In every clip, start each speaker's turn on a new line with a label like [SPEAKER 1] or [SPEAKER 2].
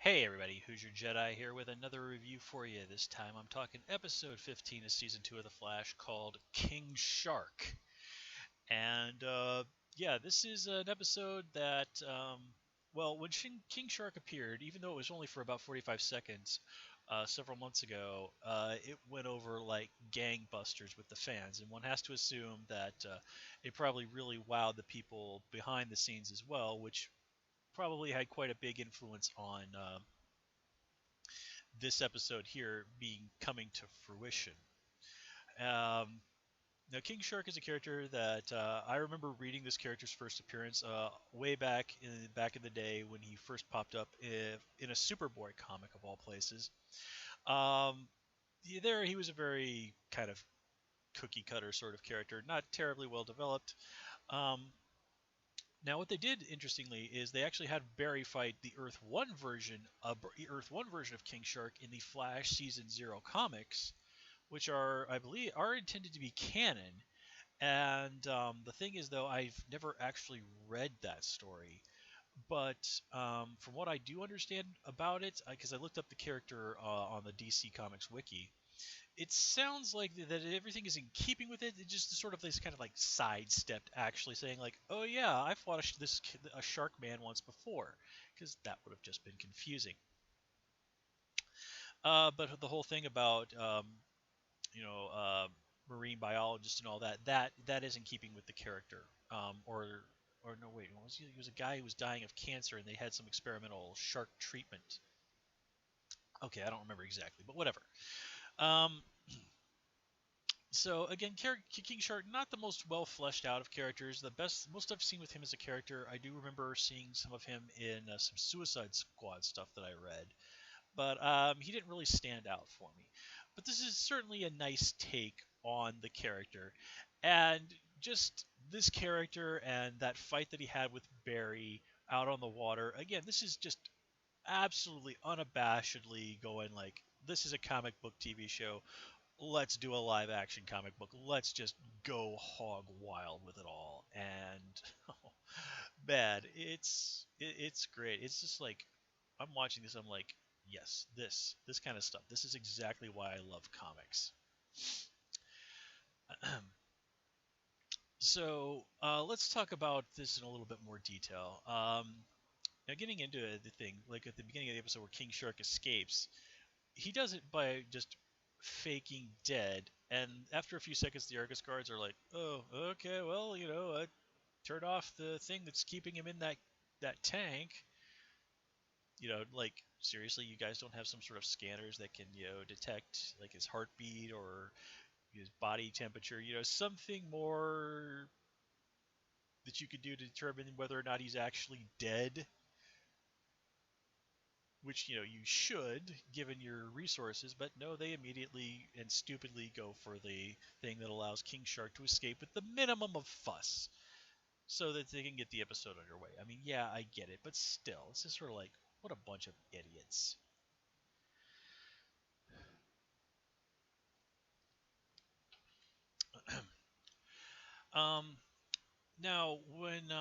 [SPEAKER 1] Hey everybody, Who's Your Jedi here with another review for you. This time I'm talking episode 15 of season 2 of The Flash called King Shark. And yeah, this is an episode that, well, when King Shark appeared, even though it was only for about 45 seconds several months ago, it went over like gangbusters with the fans. And one has to assume that it probably really wowed the people behind the scenes as well, which probably had quite a big influence on this episode here being coming to fruition. Um, Now, King Shark is a character that I remember reading this character's first appearance way back in the day when he first popped up in a Superboy comic of all places. Um, there, he was a very kind of cookie cutter sort of character, not terribly well developed. Um, Now, what they did interestingly is they actually had Barry fight the Earth One version of King Shark in the Flash Season Zero comics, which are, I believe, are intended to be canon. And the thing is, though, I've never actually read that story. But from what I do understand about it, because I looked up the character on the DC Comics wiki, it sounds like that everything is in keeping with it. It just sort of this kind of like sidestepped, actually saying like, "Oh yeah, I fought a shark man once before," because that would have just been confusing. But the whole thing about you know, marine biologist and all that is in keeping with the character. Or no, wait, he was a guy who was dying of cancer, and they had some experimental shark treatment. Okay, I don't remember exactly, but whatever. Um, so again, King Shark, not the most well fleshed out of characters. Most I've seen with him as a character, I do remember seeing some of him in some Suicide Squad stuff that I read, but he didn't really stand out for me. But this is certainly a nice take on the character, and just this character and that fight that he had with Barry out on the water. Again, this is just absolutely unabashedly going like, this is a comic book TV show. Let's do a live action comic book. Let's just go hog wild with it all. And oh, man, it's great. It's just like I'm watching this. I'm like, yes, this kind of stuff. This is exactly why I love comics. So let's talk about this in a little bit more detail. Now, getting into the thing, like at the beginning of the episode where King Shark escapes, he does it by just faking dead. And after a few seconds, the Argus guards are like, "Oh, okay, well, turn off the thing that's keeping him in that tank." Like seriously, you guys don't have some sort of scanners that can detect like his heartbeat or his body temperature, something more that you could do to determine whether or not he's actually dead, which you should given your resources. But no, they immediately and stupidly go for the thing that allows King Shark to escape with the minimum of fuss so that they can get the episode underway. I mean, yeah, I get it, but still, it's just sort of like, what a bunch of idiots. um Now, when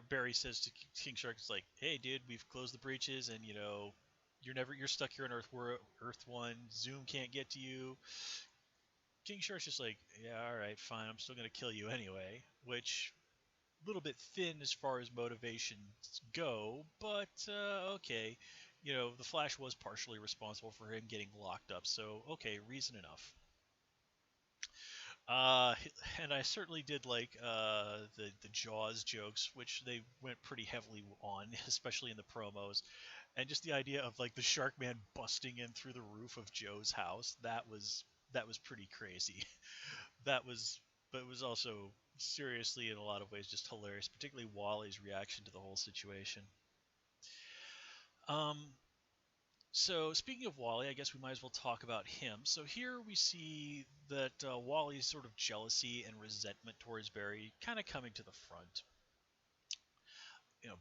[SPEAKER 1] Barry says to King Shark, it's like, "Hey, dude, we've closed the breaches, and you're stuck here on Earth One. Zoom can't get to you." King Shark's just like, "Yeah, all right, fine. I'm still gonna kill you anyway," which a little bit thin as far as motivations go, but okay. The Flash was partially responsible for him getting locked up, so okay, reason enough. Uh, and I certainly did like the Jaws jokes, which they went pretty heavily on, especially in the promos, and just the idea of like the Shark Man busting in through the roof of Joe's house. That was pretty crazy. That was, but it was also seriously in a lot of ways just hilarious, particularly Wally's reaction to the whole situation. Um, So, speaking of Wally, I guess we might as well talk about him. So, here we see that Wally's sort of jealousy and resentment towards Barry kind of coming to the front.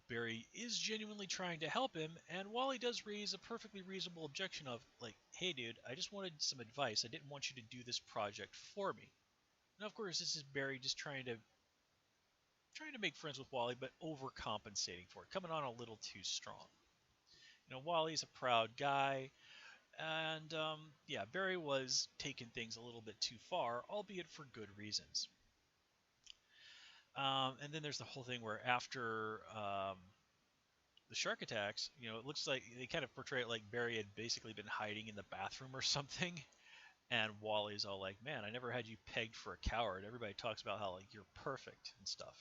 [SPEAKER 1] Barry is genuinely trying to help him, and Wally does raise a perfectly reasonable objection of, like, "Hey, dude, I just wanted some advice. I didn't want you to do this project for me." Now, of course, this is Barry just trying to make friends with Wally, but overcompensating for it, coming on a little too strong. Wally's a proud guy, and yeah, Barry was taking things a little bit too far, albeit for good reasons. And then there's the whole thing where after the shark attacks, it looks like they kind of portray it like Barry had basically been hiding in the bathroom or something. And Wally's all like, "Man, I never had you pegged for a coward. Everybody talks about how like you're perfect and stuff."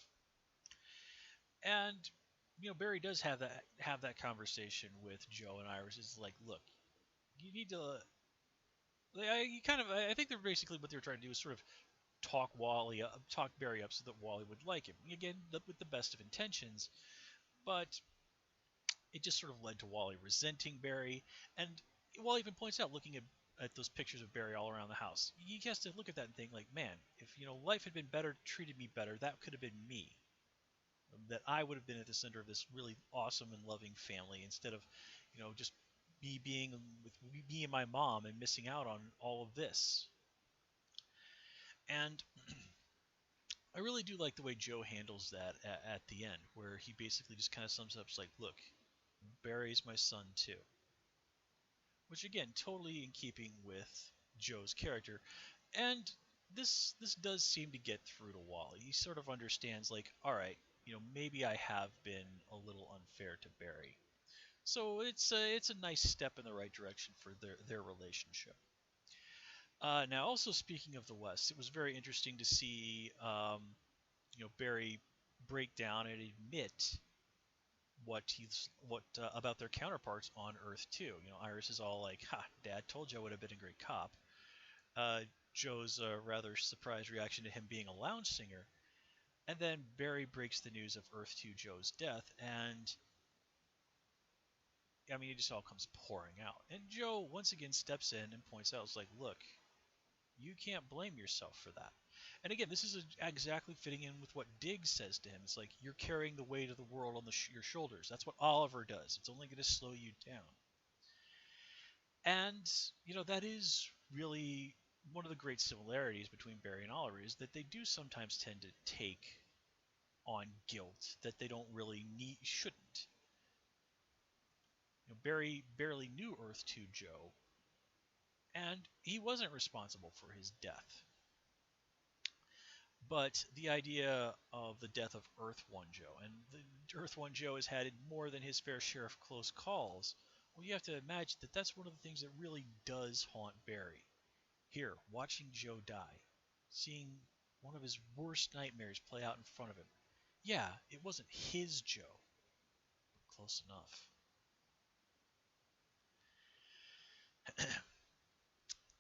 [SPEAKER 1] And Barry does have that conversation with Joe and Iris. It's like, look, you need to. You kind of. I think they're basically what they're trying to do is sort of talk Barry up so that Wally would like him. Again, with the best of intentions, but it just sort of led to Wally resenting Barry. And Wally even points out, looking at those pictures of Barry all around the house, he has to look at that and think, like, man, if life had been better, treated me better, that could have been me. That I would have been at the center of this really awesome and loving family instead of, just me being with me and my mom and missing out on all of this. And I really do like the way Joe handles that at the end, where he basically just kind of sums up, like, look, Barry's my son too. Which again, totally in keeping with Joe's character. And this does seem to get through to Wally. He sort of understands, like, all right, maybe I have been a little unfair to Barry. So it's a nice step in the right direction for their relationship. Now, also speaking of the West, it was very interesting to see Barry break down and admit what about their counterparts on Earth too. Iris is all like, "Ha, Dad told you I would have been a great cop." Uh, Joe's rather surprised reaction to him being a lounge singer, and then Barry breaks the news of Earth 2 Joe's death, and I mean, it just all comes pouring out. And Joe once again steps in and points out, "It's like, look, you can't blame yourself for that." And again, this is exactly fitting in with what Diggs says to him. It's like, you're carrying the weight of the world on your shoulders. That's what Oliver does. It's only going to slow you down. And, that is really one of the great similarities between Barry and Oliver is that they do sometimes tend to take on guilt that they don't really shouldn't. Barry barely knew Earth 2 Joe, and he wasn't responsible for his death. But the idea of the death of Earth 1 Joe, and Earth 1 Joe has had more than his fair share of close calls, well, you have to imagine that that's one of the things that really does haunt Barry. Here, watching Joe die, seeing one of his worst nightmares play out in front of him. Yeah, it wasn't his Joe, but close enough.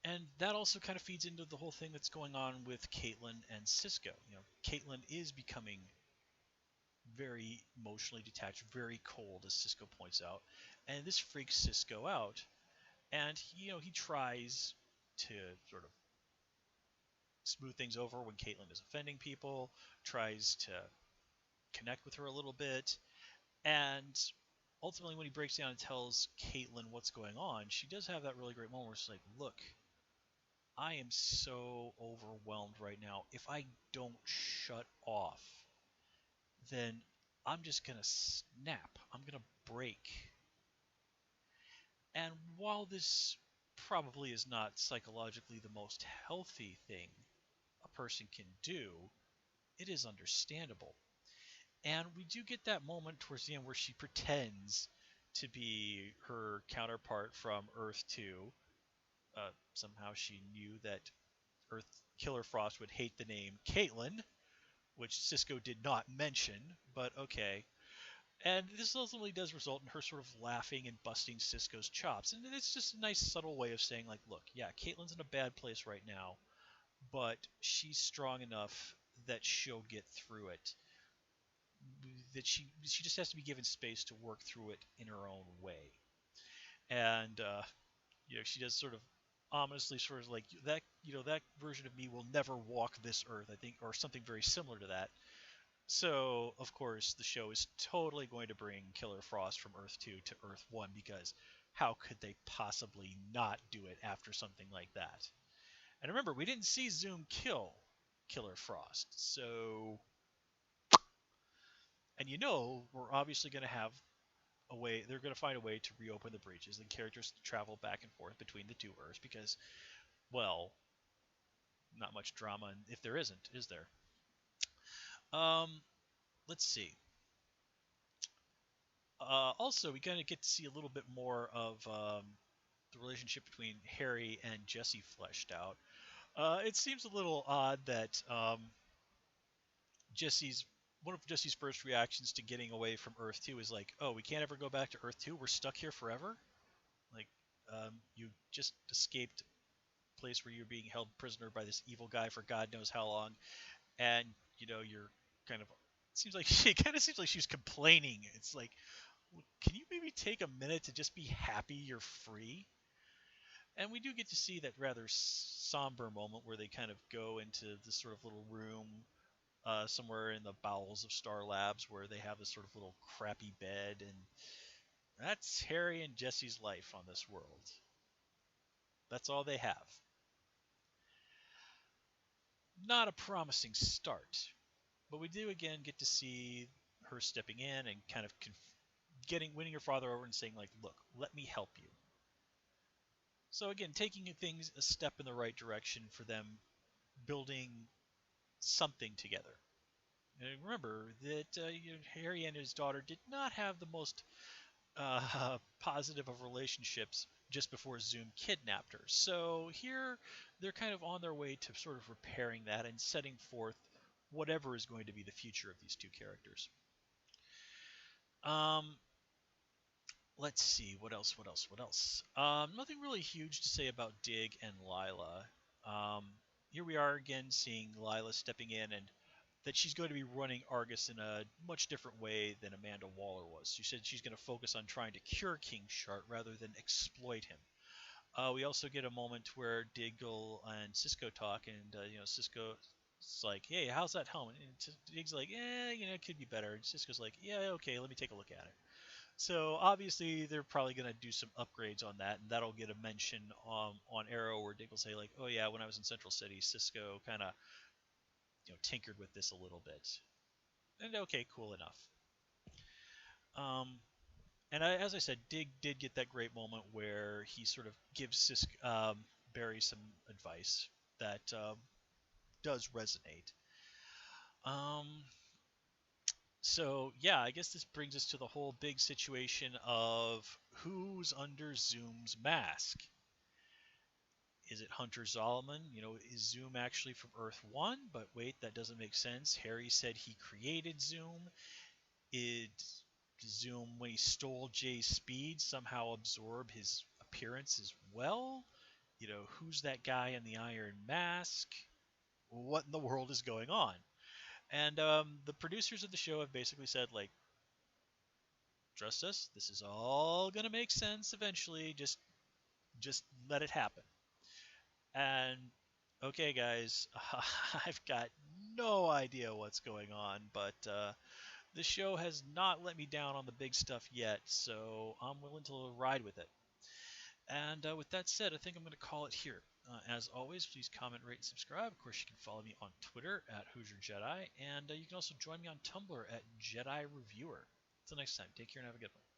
[SPEAKER 1] And that also kind of feeds into the whole thing that's going on with Caitlin and Cisco. Caitlin is becoming very emotionally detached, very cold, as Cisco points out, and this freaks Cisco out. And he tries to sort of smooth things over when Caitlin is offending people, tries to connect with her a little bit, and ultimately, when he breaks down and tells Caitlin what's going on, she does have that really great moment where she's like, "Look, I am so overwhelmed right now. If I don't shut off, then I'm just gonna snap. I'm gonna break." And while this probably is not psychologically the most healthy thing a person can do, it is understandable. And we do get that moment towards the end where she pretends to be her counterpart from Earth 2. Somehow she knew that Earth Killer Frost would hate the name Caitlin, which Cisco did not mention, but okay. And this ultimately does result in her sort of laughing and busting Cisco's chops. And it's just a nice, subtle way of saying, like, look, yeah, Caitlin's in a bad place right now, but she's strong enough that she'll get through it. That she just has to be given space to work through it in her own way. And she does sort of ominously sort of like that. That version of me will never walk this earth. I think, or something very similar to that. So, of course, the show is totally going to bring Killer Frost from Earth 2 to Earth 1 because how could they possibly not do it after something like that? And remember, we didn't see Zoom kill Killer Frost. So, and we're obviously going to have a way. They're going to find a way to reopen the breaches and characters travel back and forth between the two Earths because, well, not much drama, and if there isn't, is there? Um, let's see. Also, we kind of get to see a little bit more of the relationship between Harry and Jesse fleshed out. It seems a little odd that Jesse's one of Jesse's first reactions to getting away from Earth 2 is like, "Oh, we can't ever go back to Earth 2. We're stuck here forever." Like, you just escaped a place where you're being held prisoner by this evil guy for God knows how long, and you're kind of. It seems like it kind of seems like she's complaining. It's like, can you maybe take a minute to just be happy you're free? And we do get to see that rather somber moment where they kind of go into this sort of little room somewhere in the bowels of Star Labs where they have this sort of little crappy bed, and that's Harry and Jesse's life on this world. That's all they have. Not a promising start, but we do again get to see her stepping in and kind of winning her father over and saying like, "Look, let me help you." So again, taking things a step in the right direction for them building something together. And remember that Harry and his daughter did not have the most positive of relationships just before Zoom kidnapped her. So here they're kind of on their way to sort of repairing that and setting forth whatever is going to be the future of these two characters. Um, let's see, what else? What else? What else? Nothing really huge to say about Dig and Lila. Um, Here we are again seeing Lila stepping in and that she's going to be running Argus in a much different way than Amanda Waller was. She said she's going to focus on trying to cure King Shark rather than exploit him. We also get a moment where Diggle and Cisco talk, and Cisco's like, "Hey, how's that helmet?" And Dig's like, it could be better. And Cisco's like, "Yeah, okay, let me take a look at it." So obviously they're probably going to do some upgrades on that, and that'll get a mention on Arrow where Dick will say like, "Oh yeah, when I was in Central City, Cisco kind of tinkered with this a little bit." And okay, cool enough. Um, and as I said, Dig did get that great moment where he sort of gives Barry some advice that does resonate. Um, so yeah, I guess this brings us to the whole big situation of who's under Zoom's mask. Is it Hunter Zolomon? Is Zoom actually from Earth 1? But wait, that doesn't make sense. Harry said he created Zoom. Did Zoom, when he stole Jay's speed, somehow absorb his appearance as well? Who's that guy in the iron mask? What in the world is going on? And the producers of the show have basically said, like, trust us, this is all gonna make sense eventually. Just let it happen. And okay, guys, I've got no idea what's going on, but the show has not let me down on the big stuff yet, so I'm willing to ride with it. And with that said, I think I'm going to call it here. As always, please comment, rate, and subscribe. Of course, you can follow me on Twitter at Hoosier Jedi, and you can also join me on Tumblr at Jedi Reviewer. Until next time, take care and have a good one.